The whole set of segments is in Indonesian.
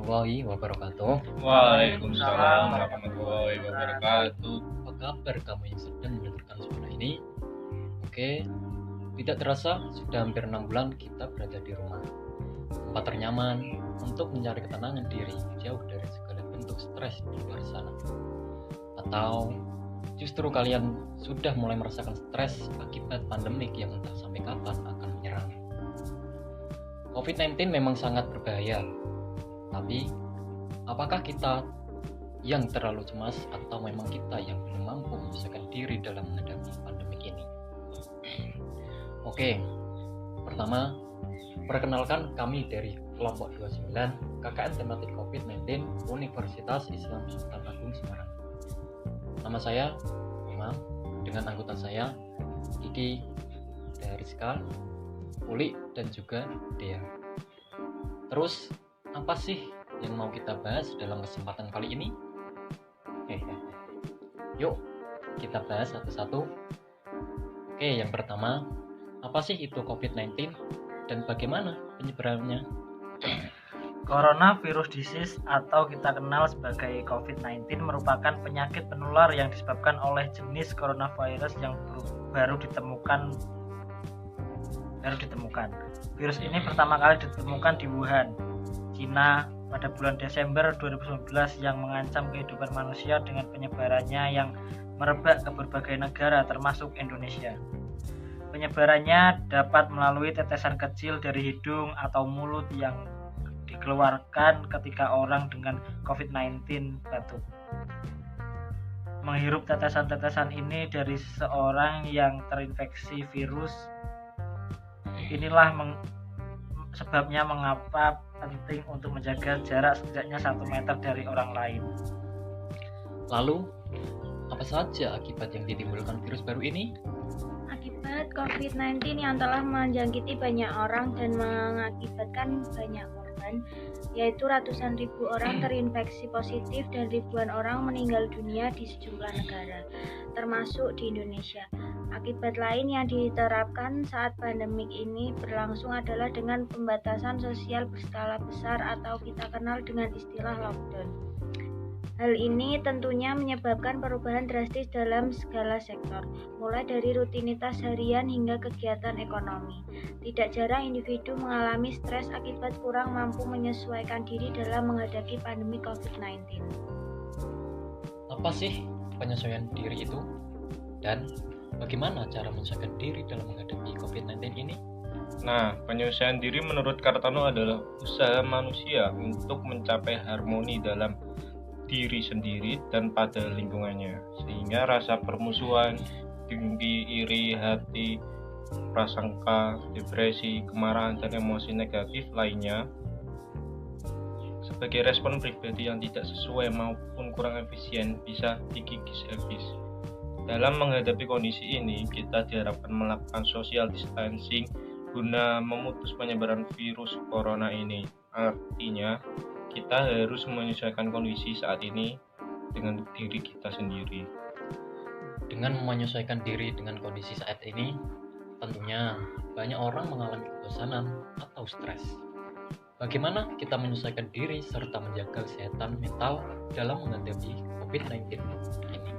warahmatullahi wabarakatuh. Waalaikumsalam warahmatullahi wabarakatuh. Apa kabar kamu yang sedang mendengarkan suara ini? Oke, tidak terasa sudah hampir 6 bulan kita berada di rumah. Tempat ternyaman untuk mencari ketenangan diri jauh dari segala bentuk stres di luar sana. Atau justru kalian sudah mulai merasakan stres akibat pandemik yang entah sampai kapan akan menyerang. COVID-19 memang sangat berbahaya, tapi apakah kita yang terlalu cemas atau memang kita yang belum mampu menyesuaikan diri dalam menghadapi pandemik ini? Oke, pertama, perkenalkan kami dari kelompok 29 KKN tematik COVID-19 Universitas Islam Sultan Agung Semarang. Nama saya Imam, dengan anggota saya Kiki, Rizka, Uli, dan juga Dea. Terus, apa sih yang mau kita bahas dalam kesempatan kali ini? Yuk, kita bahas satu-satu. Oke, yang pertama, apa sih itu COVID-19 dan bagaimana penyebarannya? Coronavirus disease atau kita kenal sebagai COVID-19 merupakan penyakit penular yang disebabkan oleh jenis coronavirus yang baru ditemukan. Virus ini pertama kali ditemukan di Wuhan, Cina pada bulan Desember 2019 yang mengancam kehidupan manusia dengan penyebarannya yang merebak ke berbagai negara termasuk Indonesia. Penyebarannya dapat melalui tetesan kecil dari hidung atau mulut yang dikeluarkan ketika orang dengan COVID-19 batuk. Menghirup tetesan-tetesan ini dari seseorang yang terinfeksi virus. Inilah sebabnya mengapa penting untuk menjaga jarak setidaknya 1 meter dari orang lain. Lalu, apa saja akibat yang ditimbulkan virus baru ini? Akibat COVID-19 yang telah menjangkiti banyak orang dan mengakibatkan banyak korban, yaitu ratusan ribu orang terinfeksi positif dan ribuan orang meninggal dunia di sejumlah negara, termasuk di Indonesia. Akibat lain yang diterapkan saat pandemik ini berlangsung adalah dengan pembatasan sosial berskala besar atau kita kenal dengan istilah lockdown. Hal ini tentunya menyebabkan perubahan drastis dalam segala sektor, mulai dari rutinitas harian hingga kegiatan ekonomi. Tidak jarang individu mengalami stres akibat kurang mampu menyesuaikan diri dalam menghadapi pandemi COVID-19. Apa sih penyesuaian diri itu? Dan bagaimana cara menyesuaikan diri dalam menghadapi COVID-19 ini? Nah, penyelesaian diri menurut Kartano adalah usaha manusia untuk mencapai harmoni dalam diri sendiri dan pada lingkungannya, sehingga rasa permusuhan, dengki, iri hati, prasangka, depresi, kemarahan, dan emosi negatif lainnya sebagai respon pribadi yang tidak sesuai maupun kurang efisien bisa dikikis habis. Dalam menghadapi kondisi ini, kita diharapkan melakukan social distancing guna memutus penyebaran virus corona ini. Artinya, kita harus menyesuaikan kondisi saat ini dengan diri kita sendiri. Dengan menyesuaikan diri dengan kondisi saat ini, tentunya banyak orang mengalami kebosanan atau stres. Bagaimana kita menyesuaikan diri serta menjaga kesehatan mental dalam menghadapi COVID-19 ini?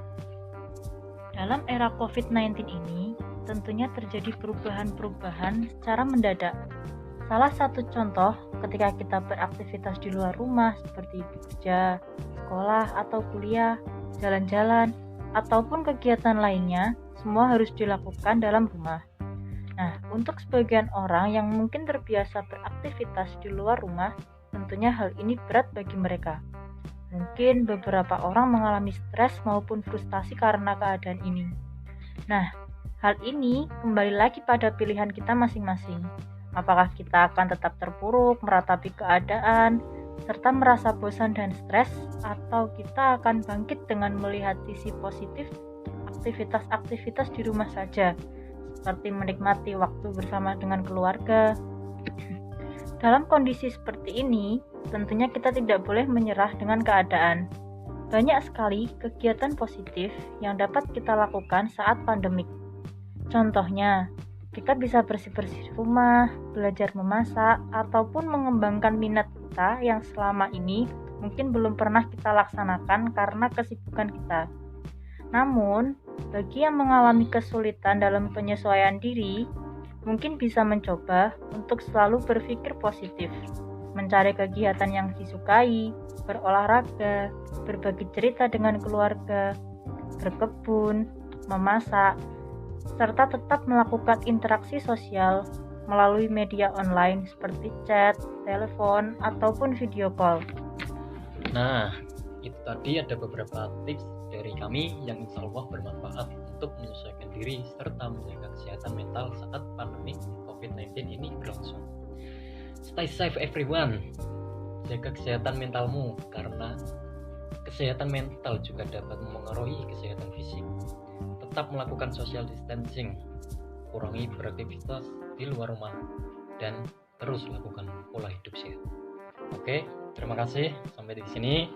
Dalam era COVID-19 ini, tentunya terjadi perubahan-perubahan secara mendadak. Salah satu contoh ketika kita beraktivitas di luar rumah seperti bekerja, sekolah atau kuliah, jalan-jalan, ataupun kegiatan lainnya, semua harus dilakukan dalam rumah. Nah, untuk sebagian orang yang mungkin terbiasa beraktivitas di luar rumah, tentunya hal ini berat bagi mereka. Mungkin beberapa orang mengalami stres maupun frustasi karena keadaan ini. Nah, hal ini kembali lagi pada pilihan kita masing-masing. Apakah kita akan tetap terpuruk, meratapi keadaan, serta merasa bosan dan stres, atau kita akan bangkit dengan melihat sisi positif aktivitas-aktivitas di rumah saja, seperti menikmati waktu bersama dengan keluarga. Dalam kondisi seperti ini, tentunya kita tidak boleh menyerah dengan keadaan. Banyak sekali kegiatan positif yang dapat kita lakukan saat pandemik. Contohnya, kita bisa bersih-bersih rumah, belajar memasak, ataupun mengembangkan minat kita yang selama ini mungkin belum pernah kita laksanakan karena kesibukan kita. Namun, bagi yang mengalami kesulitan dalam penyesuaian diri, mungkin bisa mencoba untuk selalu berpikir positif, mencari kegiatan yang disukai, berolahraga, berbagi cerita dengan keluarga, berkebun, memasak, serta tetap melakukan interaksi sosial melalui media online seperti chat, telepon, ataupun video call. Nah, itu tadi ada beberapa tips dari kami yang insya Allah bermanfaat untuk menyesuaikan diri serta menjaga kesehatan mental saat pandemi COVID-19 ini berlangsung. Stay safe everyone. Jaga kesehatan mentalmu karena kesehatan mental juga dapat memengaruhi kesehatan fisik. Tetap melakukan social distancing, kurangi beraktivitas di luar rumah, dan terus lakukan pola hidup sehat. Oke, terima kasih. Sampai di sini.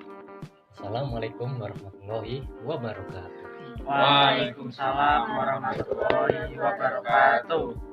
Assalamualaikum warahmatullahi wabarakatuh. Waalaikumsalam warahmatullahi wabarakatuh.